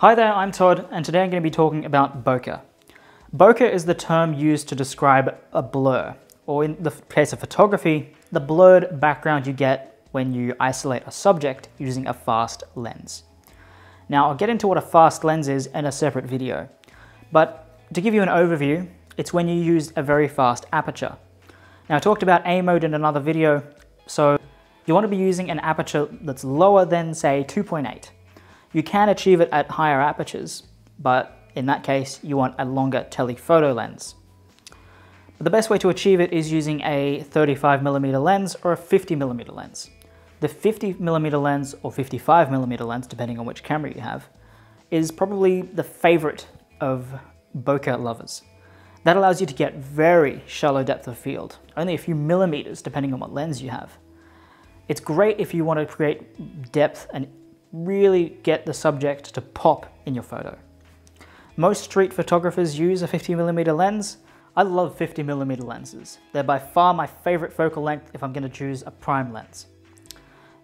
Hi there, I'm Todd, and today I'm going to be talking about bokeh. Bokeh is the term used to describe a blur, or in the case of photography, the blurred background you get when you isolate a subject using a fast lens. Now, I'll get into what a fast lens is in a separate video, but to give you an overview, it's when you use a very fast aperture. Now, I talked about A mode in another video, so you want to be using an aperture that's lower than, say, 2.8. You can achieve it at higher apertures, but in that case, you want a longer telephoto lens. But the best way to achieve it is using a 35mm lens or a 50mm lens. The 50mm lens or 55mm lens, depending on which camera you have, is probably the favorite of bokeh lovers. That allows you to get very shallow depth of field, only a few millimeters depending on what lens you have. It's great if you want to create depth and really get the subject to pop in your photo. Most street photographers use a 50mm lens. I love 50mm lenses. They're by far my favorite focal length if I'm going to choose a prime lens.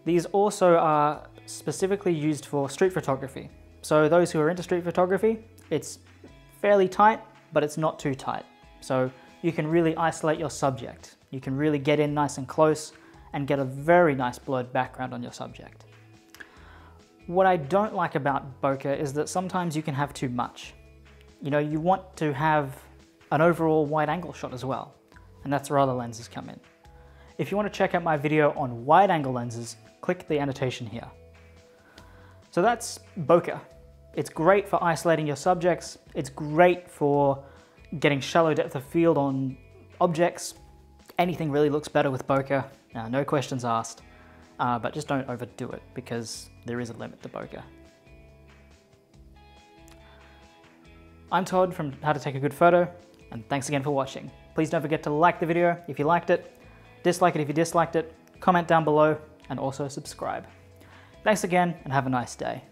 These also are specifically used for street photography. So those who are into street photography, it's fairly tight, but it's not too tight. So you can really isolate your subject. You can really get in nice and close and get a very nice blurred background on your subject. What I don't like about bokeh is that sometimes you can have too much. You know, you want to have an overall wide angle shot as well, and that's where other lenses come in. If you want to check out my video on wide angle lenses, click the annotation here. So that's bokeh. It's great for isolating your subjects. It's great for getting shallow depth of field on objects. Anything really looks better with bokeh, no questions asked. But just don't overdo it because there is a limit to bokeh. I'm Todd from How to Take a Good Photo, and thanks again for watching. Please don't forget to like the video if you liked it, dislike it if you disliked it, comment down below, and also subscribe. Thanks again, and have a nice day.